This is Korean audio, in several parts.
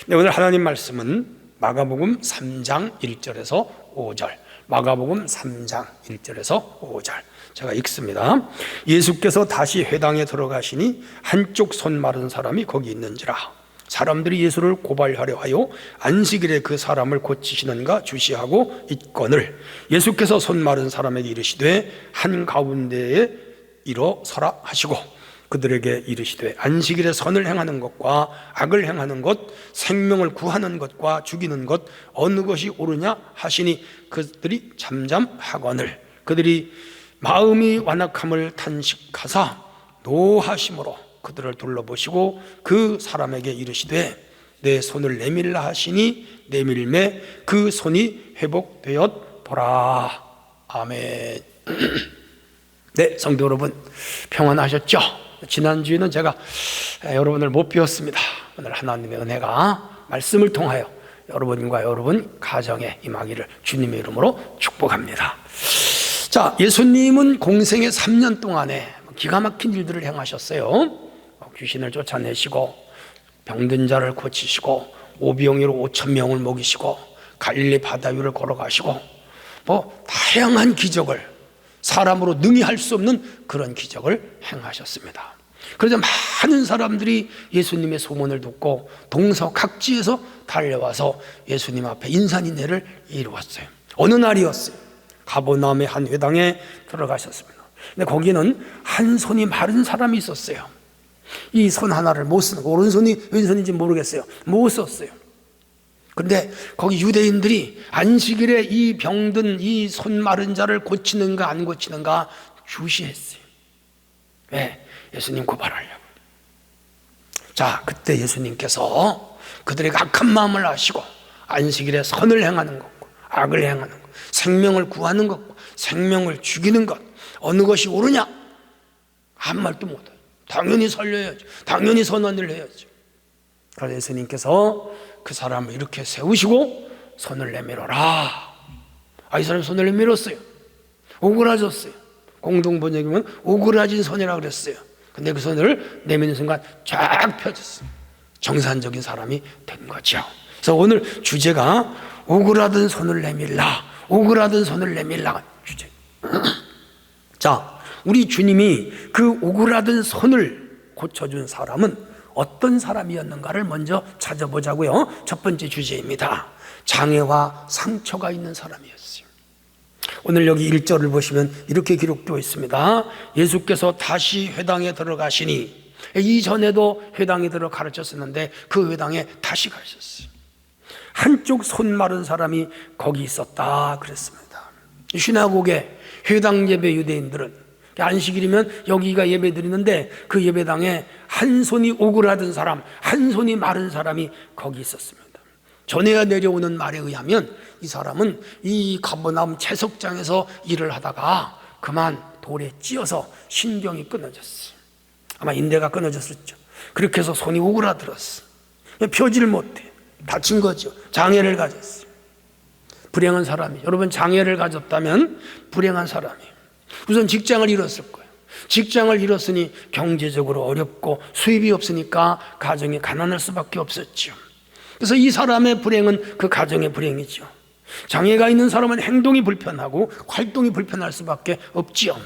네, 오늘 하나님 말씀은 마가복음 3장 1절에서 5절, 마가복음 3장 1절에서 5절 제가 읽습니다. 예수께서 다시 회당에 들어가시니 한쪽 손 마른 사람이 거기 있는지라. 사람들이 예수를 고발하려 하여 안식일에 그 사람을 고치시는가 주시하고 있거늘 예수께서 손 마른 사람에게 이르시되 한가운데에 일어서라 하시고 그들에게 이르시되 안식일에 선을 행하는 것과 악을 행하는 것, 생명을 구하는 것과 죽이는 것 어느 것이 옳으냐 하시니 그들이 잠잠하거늘 그들이 마음이 완악함을 탄식하사 노하심으로 그들을 둘러보시고 그 사람에게 이르시되 내 손을 내밀라 하시니 내밀매 그 손이 회복되었더라. 아멘. 네, 성도 여러분 평안하셨죠? 지난주에는 제가 여러분을 못 비웠습니다. 오늘 하나님의 은혜가 말씀을 통하여 여러분과 여러분 가정에 임하기를 주님의 이름으로 축복합니다. 자, 예수님은 공생의 3년 동안에 기가 막힌 일들을 행하셨어요. 귀신을 쫓아내시고 병든 자를 고치시고 오병이로 5,000명을 먹이시고 갈릴리 바다 위를 걸어가시고 다양한 기적을, 사람으로 능히 할 수 없는 그런 기적을 행하셨습니다. 그래서 많은 사람들이 예수님의 소문을 듣고 동서각지에서 달려와서 예수님 앞에 인산인해를 이루었어요. 어느 날이었어요. 가버나움의 한 회당에 들어가셨습니다. 근데 거기는 한 손이 마른 사람이 있었어요. 이 손 하나를 못 쓰는, 오른손이 왼손인지 모르겠어요. 못 썼어요. 근데 거기 유대인들이 안식일에 이 병든 이 손 마른 자를 고치는가 안 고치는가 주시했어요. 왜? 예수님 고발하려고. 자, 그때 예수님께서 그들에게 악한 마음을 아시고 안식일에 선을 행하는 것과 악을 행하는 것, 생명을 구하는 것과 생명을 죽이는 것 어느 것이 옳으냐? 아무 말도 못해요. 당연히 살려야죠. 당연히 선언을 해야죠. 그래서 예수님께서 그 사람을 이렇게 세우시고 손을 내밀어라. 이 사람이 손을 내밀었어요. 오그라졌어요. 공동번역이면 오그라진 손이라고 그랬어요. 근데 그 손을 내미는 순간 쫙 펴졌어요. 정상적인 사람이 된 거죠. 그래서 오늘 주제가 오그라든 손을 내밀라, 오그라든 손을 내밀라 주제. 자, 우리 주님이 그 오그라든 손을 고쳐준 사람은 어떤 사람이었는가를 먼저 찾아보자고요. 첫 번째 주제입니다. 장애와 상처가 있는 사람이었어요. 오늘 여기 1절을 보시면 이렇게 기록되어 있습니다. 예수께서 다시 회당에 들어가시니, 이전에도 회당에 들어 가르쳤었는데 그 회당에 다시 가셨어요. 한쪽 손 마른 사람이 거기 있었다 그랬습니다. 시나고게 회당 예배 유대인들은 안식일이면 여기가 예배 드리는데 그 예배당에 한 손이 오그라든 사람, 한 손이 마른 사람이 거기 있었습니다. 전해야 내려오는 말에 의하면 이 사람은 이 가버나움 채석장에서 일을 하다가 그만 돌에 찧어서 신경이 끊어졌어요. 아마 인대가 끊어졌었죠. 그렇게 해서 손이 오그라들었어. 펴지를 못해. 다친 거죠. 장애를 가졌어요. 불행한 사람이, 여러분 장애를 가졌다면 불행한 사람이에요. 우선 직장을 잃었을 거예요. 직장을 잃었으니 경제적으로 어렵고 수입이 없으니까 가정이 가난할 수밖에 없었죠. 그래서 이 사람의 불행은 그 가정의 불행이죠. 장애가 있는 사람은 행동이 불편하고 활동이 불편할 수밖에 없지요.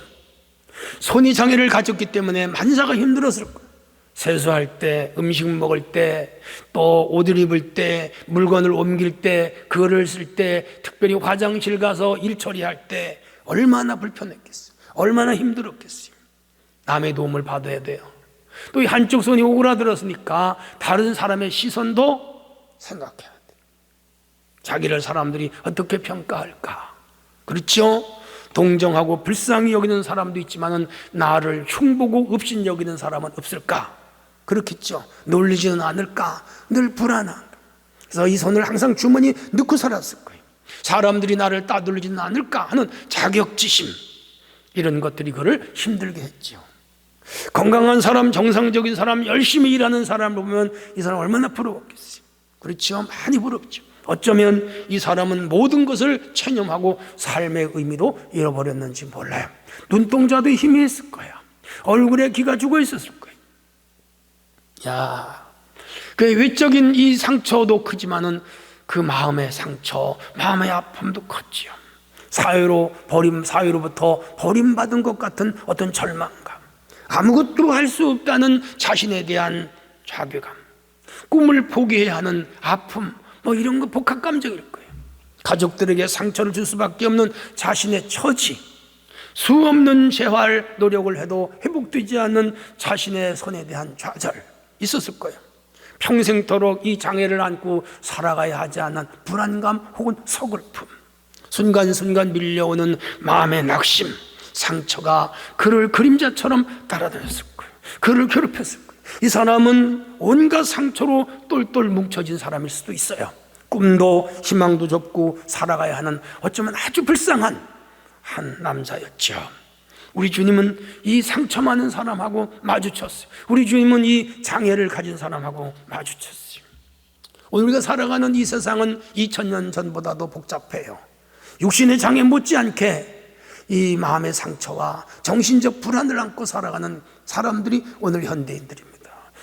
손이 장애를 가졌기 때문에 만사가 힘들었을 거예요. 세수할 때, 음식 먹을 때, 또 옷을 입을 때, 물건을 옮길 때, 글을 쓸 때, 특별히 화장실 가서 일 처리할 때 얼마나 불편했겠어요. 얼마나 힘들었겠어요. 남의 도움을 받아야 돼요. 또 이 한쪽 손이 오그라들었으니까 다른 사람의 시선도 생각해야 돼요. 자기를 사람들이 어떻게 평가할까? 그렇죠? 동정하고 불쌍히 여기는 사람도 있지만은 나를 흉보고 업신 여기는 사람은 없을까? 그렇겠죠. 놀리지는 않을까? 늘 불안한. 그래서 이 손을 항상 주머니에 넣고 살았을 거예요. 사람들이 나를 따돌리지는 않을까 하는 자격지심, 이런 것들이 그를 힘들게 했죠. 건강한 사람, 정상적인 사람, 열심히 일하는 사람을 보면 이 사람 얼마나 부러웠겠어요. 그렇죠? 많이 부럽죠. 어쩌면 이 사람은 모든 것을 체념하고 삶의 의미도 잃어버렸는지 몰라요. 눈동자도 희미했을 거야. 얼굴에 기가 죽어 있었을 거예요. 야, 그 외적인 이 상처도 크지만은 그 마음의 상처, 마음의 아픔도 컸지요. 사회로부터 버림받은 것 같은 어떤 절망감, 아무것도 할 수 없다는 자신에 대한 자괴감, 꿈을 포기해야 하는 아픔, 이런 거 복합 감정일 거예요. 가족들에게 상처를 줄 수밖에 없는 자신의 처지, 수없는 재활 노력을 해도 회복되지 않는 자신의 손에 대한 좌절 있었을 거예요. 평생토록 이 장애를 안고 살아가야 하지 않은 불안감 혹은 서글픔, 순간순간 밀려오는 마음의 낙심, 상처가 그를 그림자처럼 따라다녔을 거예요. 그를 괴롭혔을 거예요. 이 사람은 온갖 상처로 똘똘 뭉쳐진 사람일 수도 있어요. 꿈도 희망도 접고 살아가야 하는 어쩌면 아주 불쌍한 한 남자였죠. 우리 주님은 이 상처 많은 사람하고 마주쳤어요. 우리 주님은 이 장애를 가진 사람하고 마주쳤어요. 오늘 우리가 살아가는 이 세상은 2000년 전보다도 복잡해요. 육신의 장애 못지않게 이 마음의 상처와 정신적 불안을 안고 살아가는 사람들이 오늘 현대인들입니다.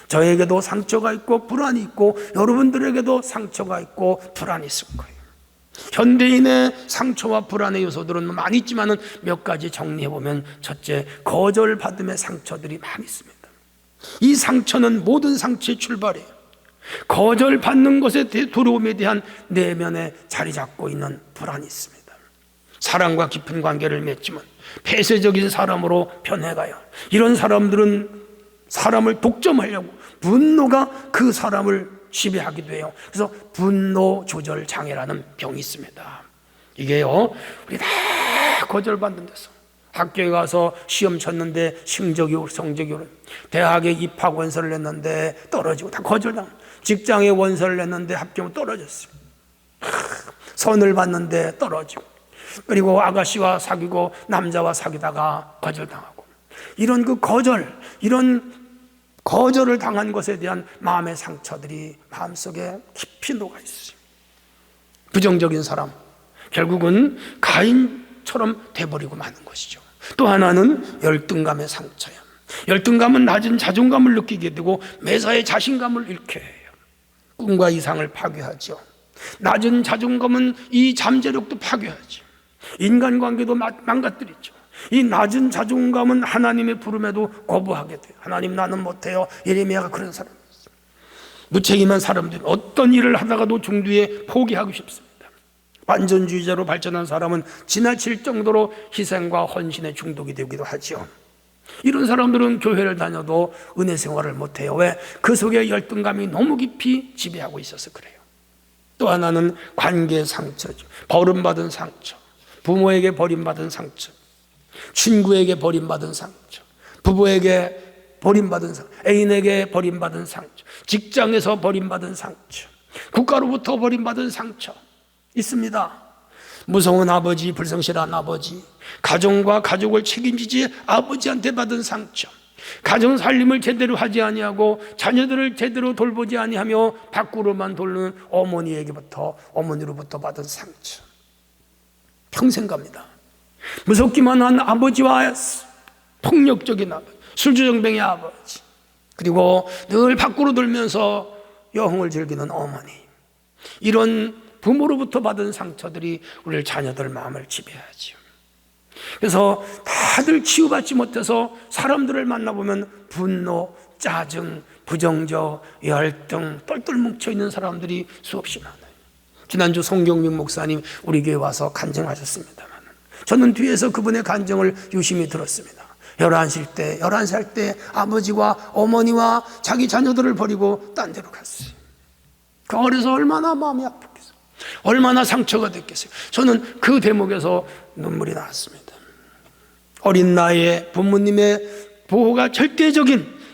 저에게도 상처가 있고 불안이 있고 여러분들에게도 상처가 있고 불안이 있을 거예요. 현대인의 상처와 불안의 요소들은 많이 있지만 몇 가지 정리해보면, 첫째, 거절받음의 상처들이 많이 있습니다. 이 상처는 모든 상처의 출발이에요. 거절받는 것에 두려움에 대한 내면에 자리 잡고 있는 불안이 있습니다. 사람과 깊은 관계를 맺지만 폐쇄적인 사람으로 변해가요. 이런 사람들은 사람을 독점하려고 분노가 그 사람을 지배하기도 해요. 그래서 분노 조절 장애라는 병이 있습니다. 이게요, 우리 다 거절받는 데서, 학교에 가서 시험 쳤는데 성적이 대학에 입학 원서를 냈는데 떨어지고 다 거절당. 직장에 원서를 냈는데 합격은 떨어졌어요. 선을 받는데 떨어지고, 그리고 아가씨와 사귀고 남자와 사귀다가 거절당하고, 이런 이런 거절을 당한 것에 대한 마음의 상처들이 마음속에 깊이 녹아 있어요. 부정적인 사람, 결국은 가인처럼 돼버리고 마는 것이죠. 또 하나는 열등감의 상처야. 열등감은 낮은 자존감을 느끼게 되고 매사에 자신감을 잃게 해요. 꿈과 이상을 파괴하죠. 낮은 자존감은 이 잠재력도 파괴하죠. 인간관계도 망가뜨리죠. 이 낮은 자존감은 하나님의 부름에도 거부하게 돼요. 하나님, 나는 못해요. 예레미야가 그런 사람이었어요. 무책임한 사람들, 어떤 일을 하다가도 중도에 포기하고 싶습니다. 완전주의자로 발전한 사람은 지나칠 정도로 희생과 헌신에 중독이 되기도 하죠. 이런 사람들은 교회를 다녀도 은혜 생활을 못해요. 왜? 그 속에 열등감이 너무 깊이 지배하고 있어서 그래요. 또 하나는 관계 상처죠. 버림받은 상처, 부모에게 버림받은 상처, 친구에게 버림받은 상처, 부부에게 버림받은 상처, 애인에게 버림받은 상처, 직장에서 버림받은 상처, 국가로부터 버림받은 상처 있습니다. 무서운 아버지, 불성실한 아버지, 가정과 가족을 책임지지 아버지한테 받은 상처, 가정 살림을 제대로 하지 아니하고 자녀들을 제대로 돌보지 아니하며 밖으로만 돌는 어머니로부터 받은 상처, 평생 갑니다. 무섭기만 한 아버지와 폭력적인 아버지, 술주정뱅이 아버지, 그리고 늘 밖으로 돌면서 여흥을 즐기는 어머니, 이런 부모로부터 받은 상처들이 우리 자녀들 마음을 지배하죠. 그래서 다들 치유받지 못해서 사람들을 만나보면 분노, 짜증, 부정적, 열등, 똘똘 뭉쳐있는 사람들이 수없이 많아요. 지난주 송경민 목사님 우리 교회 와서 간증하셨습니다만, 저는 뒤에서 그분의 간증을 유심히 들었습니다. 11살 때 아버지와 어머니와 자기 자녀들을 버리고 딴 데로 갔어요. 그 어려서 얼마나 마음이 아팠겠어요. 얼마나 상처가 됐겠어요. 저는 그 대목에서 눈물이 나왔습니다. 어린 나이에 부모님의 보호가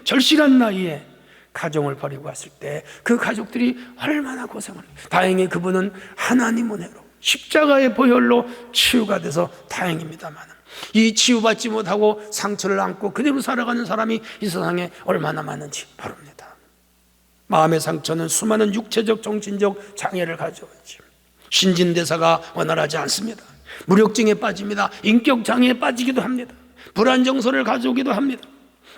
절실한 나이에 가정을 버리고 왔을 때 그 가족들이 얼마나 고생을 해요. 다행히 그분은 하나님 은혜로 십자가의 보혈로 치유가 돼서 다행입니다만, 이 치유받지 못하고 상처를 안고 그대로 살아가는 사람이 이 세상에 얼마나 많은지 모릅니다. 마음의 상처는 수많은 육체적, 정신적 장애를 가져오지. 신진대사가 원활하지 않습니다. 무력증에 빠집니다. 인격장애에 빠지기도 합니다. 불안정서를 가져오기도 합니다.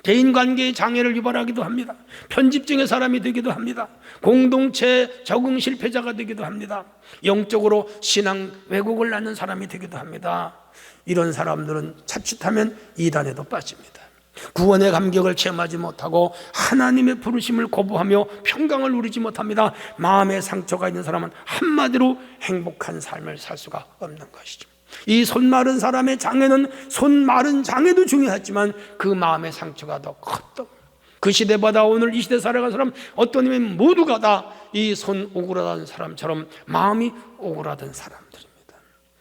대인관계의 장애를 유발하기도 합니다. 편집증의 사람이 되기도 합니다. 공동체 적응 실패자가 되기도 합니다. 영적으로 신앙 왜곡을 낳는 사람이 되기도 합니다. 이런 사람들은 자칫하면 이단에도 빠집니다. 구원의 감격을 체험하지 못하고 하나님의 부르심을 거부하며 평강을 누리지 못합니다. 마음의 상처가 있는 사람은 한마디로 행복한 삶을 살 수가 없는 것이죠. 이 손 마른 사람의 장애는 손 마른 장애도 중요하지만 그 마음의 상처가 더 컸던, 그 시대보다 오늘 이 시대 살아가는 사람 어떤 의미면 모두가 다 이 손 오그라든 사람처럼 마음이 오그라든 사람들입니다.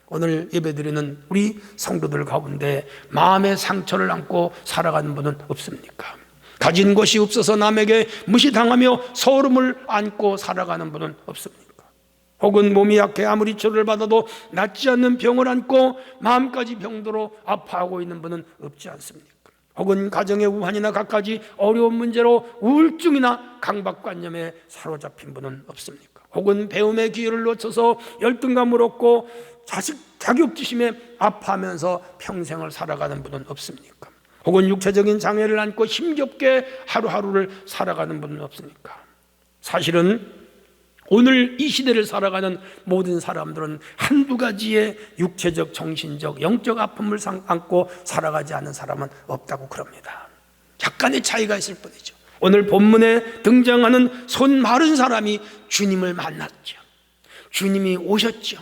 오늘 예배드리는 우리 성도들 가운데 마음의 상처를 안고 살아가는 분은 없습니까? 가진 것이 없어서 남에게 무시당하며 서름을 안고 살아가는 분은 없습니까? 혹은 몸이 약해 아무리 치료를 받아도 낫지 않는 병을 안고 마음까지 병도로 아파하고 있는 분은 없지 않습니까? 혹은 가정의 우환이나 갖가지 어려운 문제로 우울증이나 강박관념에 사로잡힌 분은 없습니까? 혹은 배움의 기회를 놓쳐서 열등감을 얻고 자식 자격지심에 아파하면서 평생을 살아가는 분은 없습니까? 혹은 육체적인 장애를 안고 힘겹게 하루하루를 살아가는 분은 없습니까? 사실은 오늘 이 시대를 살아가는 모든 사람들은 한두 가지의 육체적, 정신적, 영적 아픔을 안고 살아가지 않는 사람은 없다고 그럽니다. 약간의 차이가 있을 뿐이죠. 오늘 본문에 등장하는 손 마른 사람이 주님을 만났죠. 주님이 오셨죠.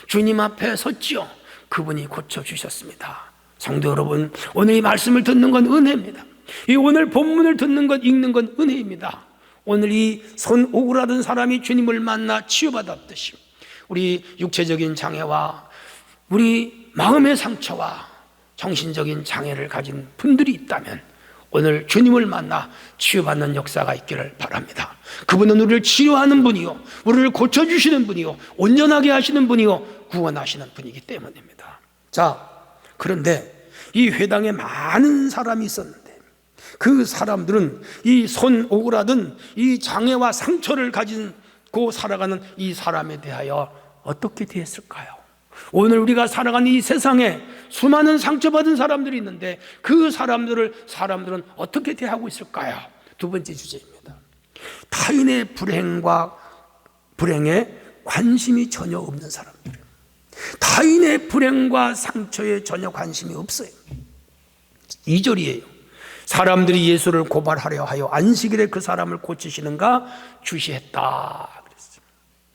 주님 앞에 섰죠. 그분이 고쳐주셨습니다. 성도 여러분, 오늘 이 말씀을 듣는 건 은혜입니다. 이 오늘 본문을 듣는 것, 읽는 건 은혜입니다. 오늘 이 손 오그라든 사람이 주님을 만나 치유받았듯이 우리 육체적인 장애와 우리 마음의 상처와 정신적인 장애를 가진 분들이 있다면 오늘 주님을 만나 치유받는 역사가 있기를 바랍니다. 그분은 우리를 치료하는 분이요, 우리를 고쳐주시는 분이요, 온전하게 하시는 분이요, 구원하시는 분이기 때문입니다. 자, 그런데 이 회당에 많은 사람이 있었는데 그 사람들은 이 손 오그라든 이 장애와 상처를 가지고 살아가는 이 사람에 대하여 어떻게 대했을까요? 오늘 우리가 살아가는 이 세상에 수많은 상처받은 사람들이 있는데 그 사람들은 어떻게 대하고 있을까요? 두 번째 주제입니다. 타인의 불행에 관심이 전혀 없는 사람들. 타인의 불행과 상처에 전혀 관심이 없어요. 2절이에요. 사람들이 예수를 고발하려 하여 안식일에 그 사람을 고치시는가 주시했다 그랬어요.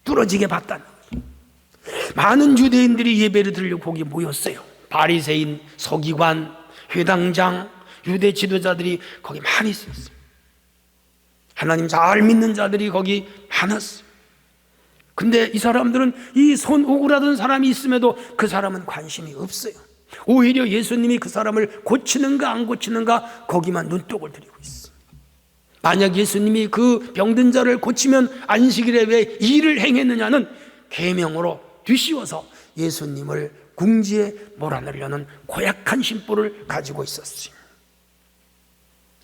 뚫어지게 봤다는 거예요. 많은 유대인들이 예배를 드리려고 거기 모였어요. 바리새인, 서기관, 회당장, 유대 지도자들이 거기 많이 있었어요. 하나님 잘 믿는 자들이 거기 많았어요. 근데 이 사람들은 이 손 오그라든 사람이 있음에도 그 사람은 관심이 없어요. 오히려 예수님이 그 사람을 고치는가 안 고치는가 거기만 눈독을 들이고 있어요. 만약 예수님이 그 병든 자를 고치면 안식일에 왜 일을 행했느냐는 계명으로 뒤씌워서 예수님을 궁지에 몰아내려는 고약한 심보를 가지고 있었어요.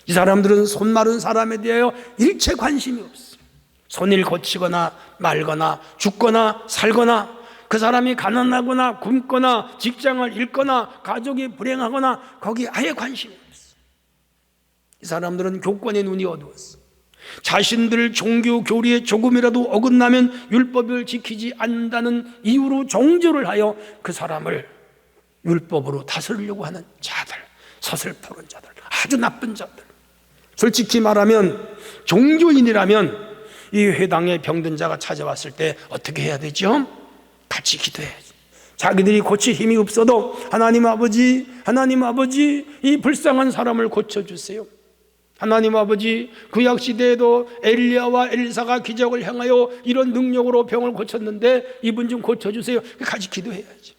이 사람들은 손 마른 사람에 대하여 일체 관심이 없어요. 손을 고치거나 말거나 죽거나 살거나 그 사람이 가난하거나 굶거나 직장을 잃거나 가족이 불행하거나 거기 아예 관심이 없어. 이 사람들은 교권의 눈이 어두웠어. 자신들 종교 교리에 조금이라도 어긋나면 율법을 지키지 않는다는 이유로 정죄를 하여 그 사람을 율법으로 다스리려고 하는 자들, 서슬퍼런 자들, 아주 나쁜 자들. 솔직히 말하면 종교인이라면 이 회당에 병든 자가 찾아왔을 때 어떻게 해야 되죠? 같이 기도해야지. 자기들이 고칠 힘이 없어도 하나님 아버지 이 불쌍한 사람을 고쳐주세요. 하나님 아버지 구약시대에도 엘리야와 엘리사가 기적을 행하여 이런 능력으로 병을 고쳤는데 이분 좀 고쳐주세요. 같이 기도해야지.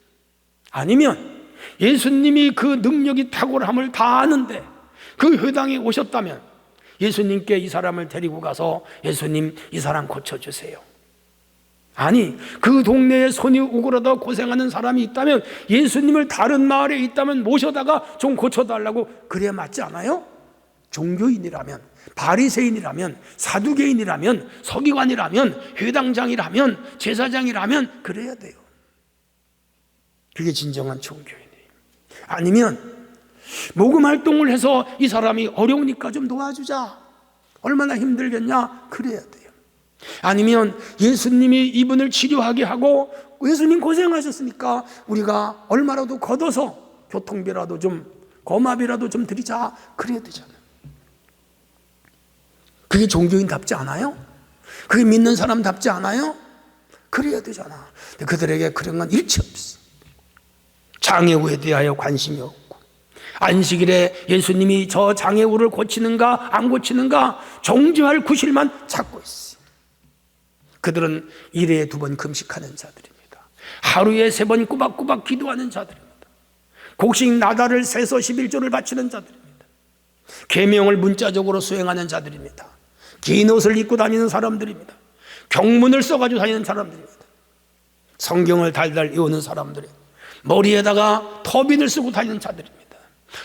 아니면 예수님이 그 능력이 탁월함을 다 아는데 그 회당에 오셨다면 예수님께 이 사람을 데리고 가서 예수님 이 사람 고쳐주세요. 아니 그 동네에 손이 오그라다 고생하는 사람이 있다면 예수님을 다른 마을에 있다면 모셔다가 좀 고쳐달라고 그래야 맞지 않아요? 종교인이라면, 바리새인이라면, 사두개인이라면, 서기관이라면, 회당장이라면, 제사장이라면 그래야 돼요. 그게 진정한 종교인이에요. 아니면 모금 활동을 해서 이 사람이 어려우니까 좀 도와주자. 얼마나 힘들겠냐? 그래야 돼요. 아니면 예수님이 이분을 치료하게 하고 예수님 고생하셨으니까 우리가 얼마라도 걷어서 교통비라도 좀, 거마비라도 좀 드리자. 그래야 되잖아요. 그게 종교인답지 않아요? 그게 믿는 사람답지 않아요? 그래야 되잖아. 근데 그들에게 그런 건 일치 없어. 장애우에 대하여 관심이 없고, 안식일에 예수님이 저 장애우를 고치는가 안 고치는가 정죄할 구실만 찾고 있어. 그들은 일회에 2번 금식하는 자들입니다. 하루에 3번 꾸박꾸박 기도하는 자들입니다. 곡식 나달을 세서 11조를 바치는 자들입니다. 계명을 문자적으로 수행하는 자들입니다. 긴 옷을 입고 다니는 사람들입니다. 경문을 써가지고 다니는 사람들입니다. 성경을 달달 외우는 사람들입니다. 머리에다가 터빈을 쓰고 다니는 자들입니다.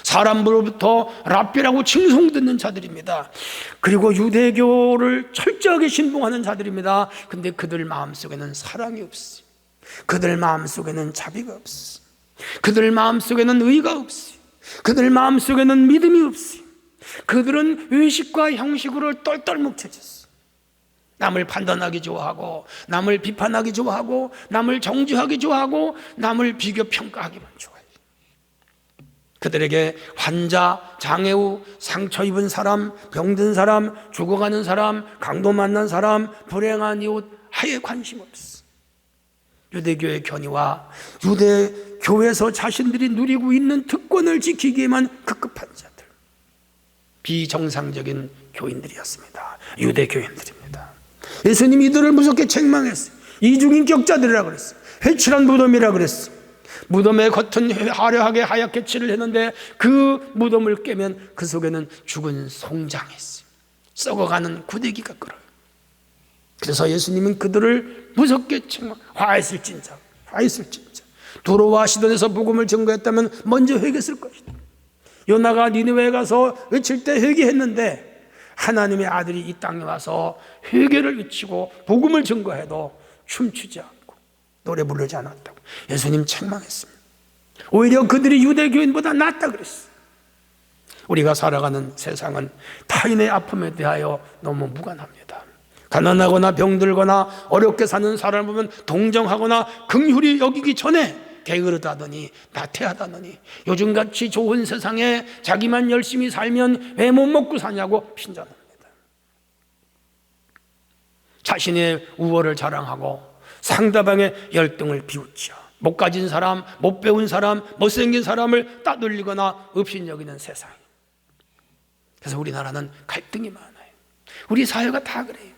사람으로부터 랍비라고 칭송 듣는 자들입니다. 그리고 유대교를 철저하게 신봉하는 자들입니다. 근데 그들 마음속에는 사랑이 없어요. 그들 마음속에는 자비가 없어요. 그들 마음속에는 의가 없어요. 그들 마음속에는 믿음이 없어요. 그들은 의식과 형식으로 똘똘 뭉쳐졌어요. 남을 판단하기 좋아하고, 남을 비판하기 좋아하고, 남을 정죄하기 좋아하고, 남을 비교 평가하기만 좋아해요. 그들에게 환자, 장애우, 상처 입은 사람, 병든 사람, 죽어가는 사람, 강도 만난 사람, 불행한 이웃 아예 관심 없어. 유대교의 견이와 유대교에서 자신들이 누리고 있는 특권을 지키기에만 급급한 자들, 비정상적인 교인들이었습니다. 유대교인들입니다. 예수님이 이들을 무섭게 책망했어요. 이중인격자들이라 그랬어요. 회칠한 무덤이라 그랬어요. 무덤의 겉은 화려하게 하얗게 칠을 했는데 그 무덤을 깨면 그 속에는 죽은 송장이 있어요. 썩어가는 구데기가 끓어요. 그래서 예수님은 그들을 무섭게 책망, 화했을진자 두로와 시돈에서 복음을 증거했다면 먼저 회개했을 것이다. 요나가 니느웨에 가서 외칠 때 회개했는데 하나님의 아들이 이 땅에 와서 회개를 외치고 복음을 증거해도 춤추지 않고 노래 부르지 않았다고 예수님 책망했습니다. 오히려 그들이 유대교인보다 낫다 그랬어요. 우리가 살아가는 세상은 타인의 아픔에 대하여 너무 무관합니다. 가난하거나 병들거나 어렵게 사는 사람을 보면 동정하거나 긍휼히 여기기 전에 게으르다더니 나태하다더니 요즘같이 좋은 세상에 자기만 열심히 살면 왜 못 먹고 사냐고 핀잔합니다. 자신의 우월을 자랑하고 상대방의 열등을 비웃죠. 못 가진 사람, 못 배운 사람, 못생긴 사람을 따돌리거나 업신여기는 세상. 그래서 우리나라는 갈등이 많아요. 우리 사회가 다 그래요.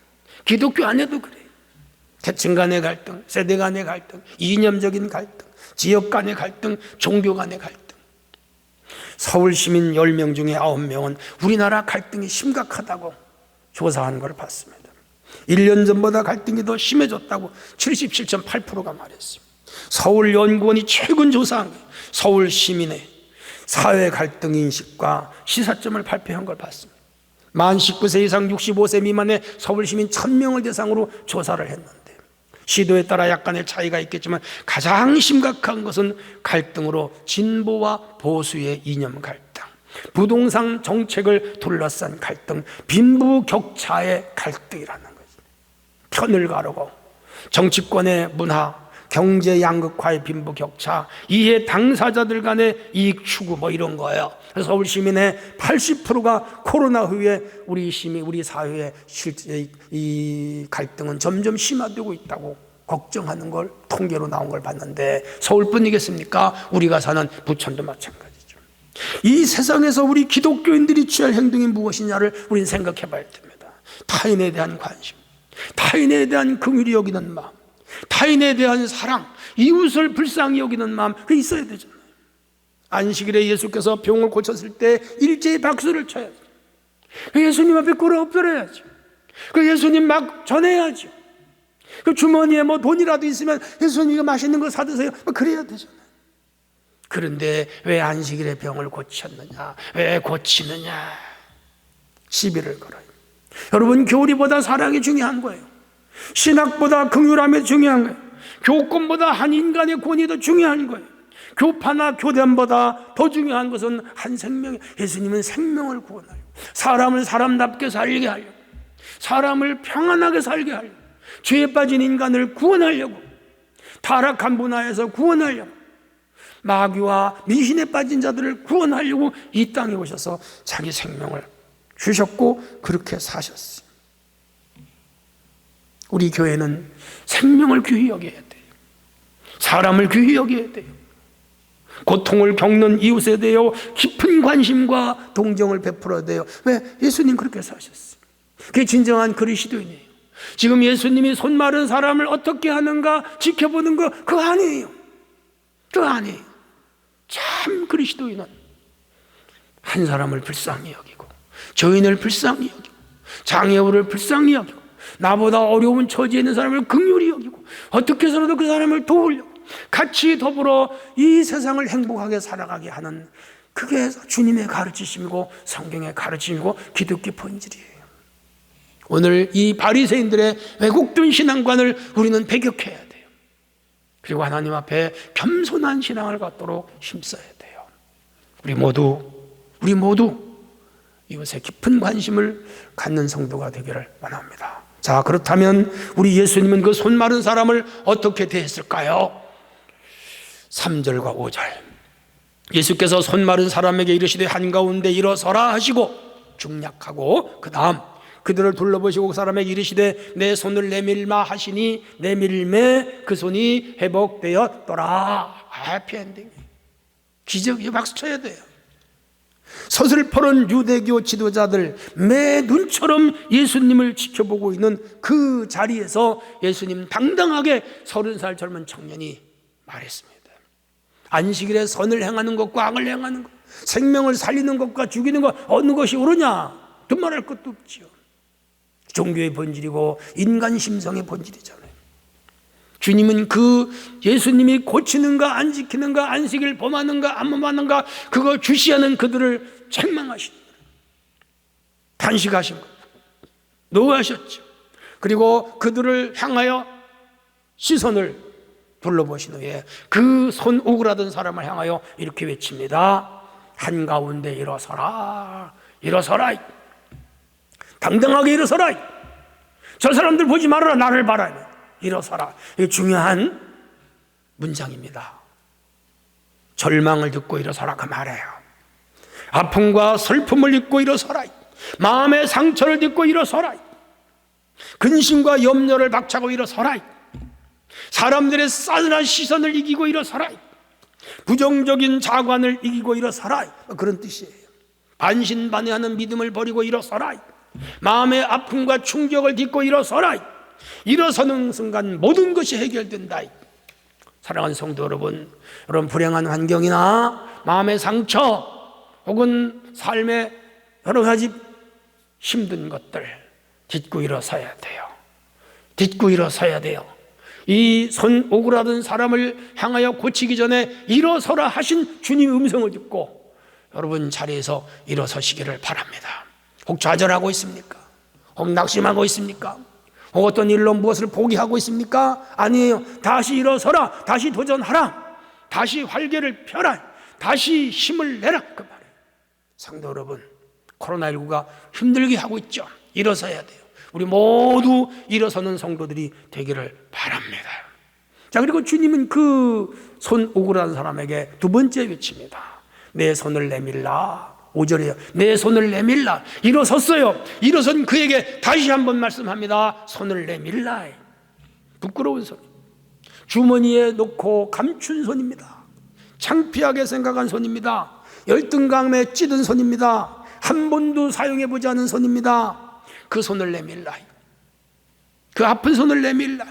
기독교 안에도 그래요. 계층 간의 갈등, 세대 간의 갈등, 이념적인 갈등, 지역 간의 갈등, 종교 간의 갈등. 서울 시민 10명 중에 9명은 우리나라 갈등이 심각하다고 조사한 걸 봤습니다. 1년 전보다 갈등이 더 심해졌다고 77.8%가 말했습니다. 서울연구원이 최근 조사한 거예요. 서울 시민의 사회 갈등 인식과 시사점을 발표한 걸 봤습니다. 만 19세 이상 65세 미만의 서울 시민 1000명을 대상으로 조사를 했는데 시도에 따라 약간의 차이가 있겠지만 가장 심각한 것은 갈등으로 진보와 보수의 이념 갈등, 부동산 정책을 둘러싼 갈등, 빈부격차의 갈등이라는 거죠. 편을 가르고 정치권의 문화, 경제 양극화의 빈부격차, 이해 당사자들 간의 이익 추구 이런 거예요. 그래서 서울 시민의 80%가 코로나 후에 우리 사회의 실제 이 갈등은 점점 심화되고 있다고 걱정하는 걸 통계로 나온 걸 봤는데 서울뿐이겠습니까? 우리가 사는 부천도 마찬가지죠. 이 세상에서 우리 기독교인들이 취할 행동이 무엇이냐를 우리는 생각해 봐야 됩니다. 타인에 대한 관심, 타인에 대한 긍휼히 여기는 마음, 타인에 대한 사랑, 이웃을 불쌍히 여기는 마음, 그게 있어야 되잖아요. 안식일에 예수께서 병을 고쳤을 때 일제히 박수를 쳐야죠. 예수님 앞에 꿇어 엎드려야죠. 예수님 막 전해야죠. 주머니에 돈이라도 있으면 예수님 이거 맛있는 거 사드세요. 그래야 되잖아요. 그런데 왜 안식일에 병을 고쳤느냐, 왜 고치느냐 시비를 걸어요. 여러분, 교리보다 사랑이 중요한 거예요. 신학보다 긍휼함이 중요한 거예요. 교권보다 한 인간의 권위 더 중요한 거예요. 교파나 교단보다 더 중요한 것은 한 생명, 예수님은 생명을 구원하려고, 사람을 사람답게 살게 하려고, 사람을 평안하게 살게 하려고, 죄에 빠진 인간을 구원하려고, 타락한 문화에서 구원하려고, 마귀와 미신에 빠진 자들을 구원하려고 이 땅에 오셔서 자기 생명을 주셨고 그렇게 사셨어요. 우리 교회는 생명을 귀히 여겨야 돼요. 사람을 귀히 여겨야 돼요. 고통을 겪는 이웃에 대하여 깊은 관심과 동정을 베풀어야 돼요. 왜? 예수님 그렇게 사셨어요. 그게 진정한 그리스도인이에요. 지금 예수님이 손 마른 사람을 어떻게 하는가 지켜보는 거 그거 아니에요. 그거 아니에요. 참 그리스도인은 한 사람을 불쌍히 여기고, 죄인을 불쌍히 여기고, 장애우를 불쌍히 여기고, 나보다 어려운 처지에 있는 사람을 긍휼히 여기고, 어떻게 해서라도 그 사람을 도우려고 같이 더불어 이 세상을 행복하게 살아가게 하는, 그게 주님의 가르치심이고 성경의 가르치심이고 기독교 본질이에요. 오늘 이 바리새인들의 왜곡된 신앙관을 우리는 배격해야 돼요. 그리고 하나님 앞에 겸손한 신앙을 갖도록 힘써야 돼요. 우리 모두 이것에 깊은 관심을 갖는 성도가 되기를 원합니다. 자, 그렇다면 우리 예수님은 그 손 마른 사람을 어떻게 대했을까요? 3절과 5절. 예수께서 손 마른 사람에게 이르시되 한가운데 일어서라 하시고 중략하고 그 다음 그들을 둘러보시고 그 사람에게 이르시되 내 손을 내밀마 하시니 내밀매 그 손이 회복되었더라. 해피엔딩. 기적이 박수 쳐야 돼요. 서슬퍼런 유대교 지도자들 매 눈처럼 예수님을 지켜보고 있는 그 자리에서 예수님 당당하게 30살 젊은 청년이 말했습니다. 안식일에 선을 행하는 것과 악을 행하는 것, 생명을 살리는 것과 죽이는 것 어느 것이 옳으냐? 두말할 것도 없지요. 종교의 본질이고 인간 심성의 본질이잖아요. 주님은 그 예수님이 고치는가 안 지키는가, 안식일 범하는가 안 범하는가 그거 주시하는 그들을 책망하신 거예요. 단식하신 거예요. 노하셨죠. 그리고 그들을 향하여 시선을 둘러보신 후에 그 손 오그라든 사람을 향하여 이렇게 외칩니다. 한가운데 일어서라. 일어서라. 당당하게 일어서라. 저 사람들 보지 말아라. 나를 바라라. 일어서라. 이게 중요한 문장입니다. 절망을 듣고 일어서라 그 말이에요. 아픔과 슬픔을 잊고 일어서라. 마음의 상처를 딛고 일어서라. 근심과 염려를 박차고 일어서라. 사람들의 싸늘한 시선을 이기고 일어서라. 부정적인 자관을 이기고 일어서라. 그런 뜻이에요. 반신반의하는 믿음을 버리고 일어서라. 마음의 아픔과 충격을 딛고 일어서라. 일어서는 순간 모든 것이 해결된다. 사랑하는 성도 여러분, 불행한 환경이나 마음의 상처 혹은 삶의 여러 가지 힘든 것들 딛고 일어서야 돼요. 딛고 일어서야 돼요. 이 손 오그라든 사람을 향하여 고치기 전에 일어서라 하신 주님의 음성을 듣고 여러분 자리에서 일어서시기를 바랍니다. 혹 좌절하고 있습니까? 혹 낙심하고 있습니까? 혹 어떤 일로 무엇을 포기하고 있습니까? 아니에요. 다시 일어서라. 다시 도전하라. 다시 활개를 펴라. 다시 힘을 내라. 그 말이에요. 성도 여러분, 코로나19가 힘들게 하고 있죠. 일어서야 돼요. 우리 모두 일어서는 성도들이 되기를 바랍니다. 자, 그리고 주님은 그 손 오그라든 사람에게 두 번째 외칩니다. 내 손을 내밀라. 5절이에요. 내 손을 내밀라. 일어섰어요. 일어선 그에게 다시 한번 말씀합니다. 손을 내밀라. 부끄러운 손, 주머니에 넣고 감춘 손입니다. 창피하게 생각한 손입니다. 열등감에 찌든 손입니다. 한 번도 사용해보지 않은 손입니다. 그 손을 내밀라. 그 아픈 손을 내밀라.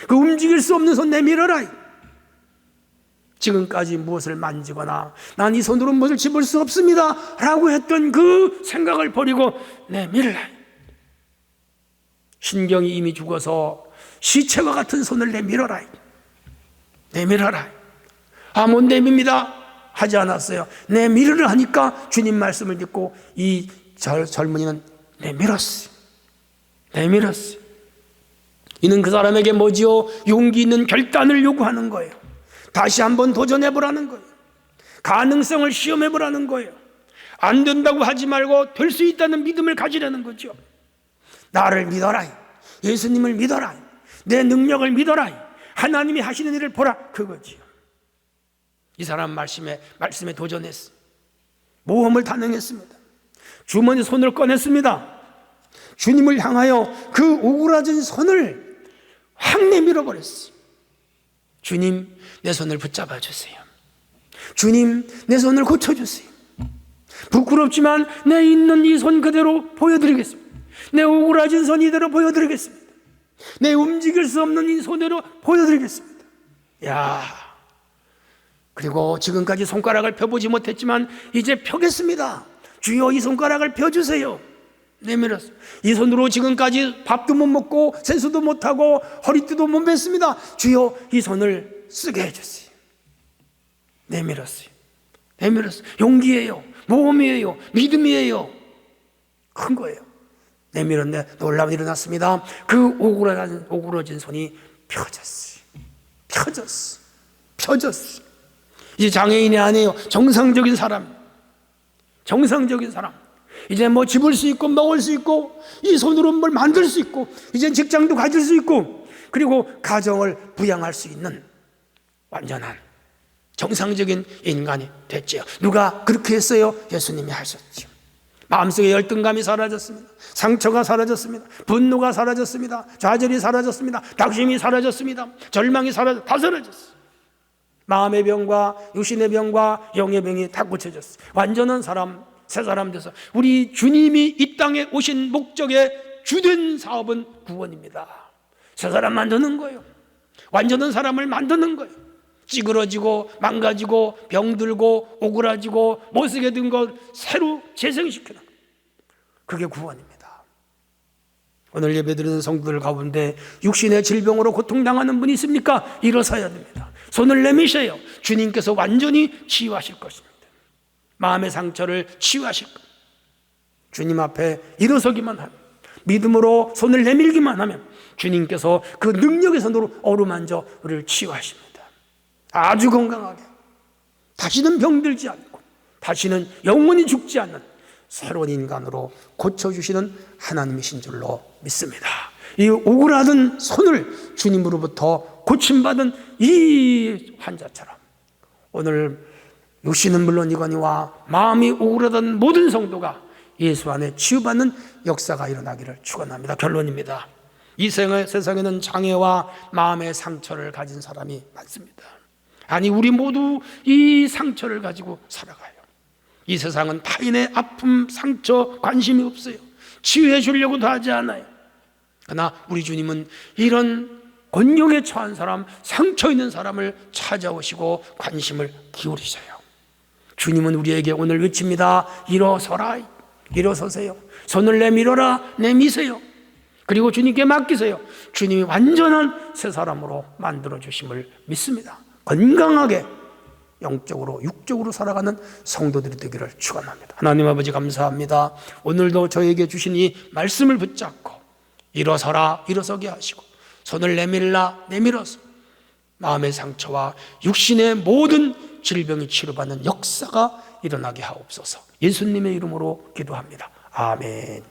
그 움직일 수 없는 손 내밀어라. 지금까지 무엇을 만지거나 난 이 손으로 무엇을 집을 수 없습니다 라고 했던 그 생각을 버리고 내밀라. 신경이 이미 죽어서 시체와 같은 손을 내밀어라. 내밀어라. 아, 못 내밉니다 하지 않았어요. 내밀으라 하니까 주님 말씀을 듣고 이 젊은이는 내밀었어요. 내밀었어요. 이는 그 사람에게 뭐지요? 용기 있는 결단을 요구하는 거예요. 다시 한번 도전해보라는 거예요. 가능성을 시험해보라는 거예요. 안 된다고 하지 말고 될 수 있다는 믿음을 가지라는 거죠. 나를 믿어라, 예수님을 믿어라, 내 능력을 믿어라, 하나님이 하시는 일을 보라, 그거지요. 이 사람 말씀에 도전했어. 모험을 단행했습니다. 주머니 손을 꺼냈습니다. 주님을 향하여 그 오그라진 손을 확 내밀어 버렸어요. 주님, 내 손을 붙잡아 주세요. 주님, 내 손을 고쳐주세요. 부끄럽지만 내 있는 이 손 그대로 보여드리겠습니다. 내 오그라진 손 이대로 보여드리겠습니다. 내 움직일 수 없는 이 손으로 보여드리겠습니다. 야, 그리고 지금까지 손가락을 펴보지 못했지만 이제 펴겠습니다. 주여, 이 손가락을 펴주세요. 내밀었어. 이 손으로 지금까지 밥도 못 먹고 세수도 못하고 허리띠도 못 맸습니다. 주여, 이 손을 쓰게 해주세요. 내밀었어요. 용기예요, 모험이에요, 믿음이에요. 큰 거예요. 내밀었네. 놀라운 일이 일어났습니다. 그 오그러진 손이 펴졌어요. 이제 장애인이 아니에요. 정상적인 사람. 이제 뭐 집을 수 있고 먹을 수 있고 이 손으로 뭘 만들 수 있고 이제 직장도 가질 수 있고 그리고 가정을 부양할 수 있는 완전한 정상적인 인간이 됐지요. 누가 그렇게 했어요? 예수님이 하셨죠. 마음속에 열등감이 사라졌습니다. 상처가 사라졌습니다. 분노가 사라졌습니다. 좌절이 사라졌습니다. 낙심이 사라졌습니다. 절망이 다 사라졌어요. 마음의 병과 육신의 병과 영의 병이 다 고쳐졌어요. 완전한 사람, 새 사람 돼서 우리 주님이 이 땅에 오신 목적의 주된 사업은 구원입니다. 새 사람 만드는 거예요. 완전한 사람을 만드는 거예요. 찌그러지고 망가지고 병들고 오그라지고 못쓰게 된 걸 새로 재생시키는 거예요. 그게 구원입니다. 오늘 예배드리는 성도들 가운데 육신의 질병으로 고통당하는 분이 있습니까? 일어서야 됩니다. 손을 내미셔요. 주님께서 완전히 치유하실 것입니다. 마음의 상처를 치유하실 겁니다. 주님 앞에 일어서기만 하면, 믿음으로 손을 내밀기만 하면 주님께서 그 능력의 손으로 어루만져 우리를 치유하십니다. 아주 건강하게, 다시는 병들지 않고 다시는 영원히 죽지 않는 새로운 인간으로 고쳐주시는 하나님이신 줄로 믿습니다. 이 오그라든 손을 주님으로부터 고침받은 이 환자처럼 오늘 육신은 물론이거니와 마음이 오그라든 모든 성도가 예수 안에 치유받는 역사가 일어나기를 축원합니다. 결론입니다. 이 세상에는 장애와 마음의 상처를 가진 사람이 많습니다. 아니, 우리 모두 이 상처를 가지고 살아가요. 이 세상은 타인의 아픔, 상처 관심이 없어요. 치유해 주려고도 하지 않아요. 그러나 우리 주님은 이런 곤경에 처한 사람, 상처 있는 사람을 찾아오시고 관심을 기울이셔요. 주님은 우리에게 오늘 외칩니다. 일어서라, 일어서세요. 손을 내밀어라, 내미세요. 그리고 주님께 맡기세요. 주님이 완전한 새 사람으로 만들어주심을 믿습니다. 건강하게 영적으로 육적으로 살아가는 성도들이 되기를 축원합니다. 하나님 아버지 감사합니다. 오늘도 저에게 주신 이 말씀을 붙잡고 일어서라, 일어서게 하시고 손을 내밀어서 마음의 상처와 육신의 모든 질병이 치료받는 역사가 일어나게 하옵소서. 예수님의 이름으로 기도합니다. 아멘.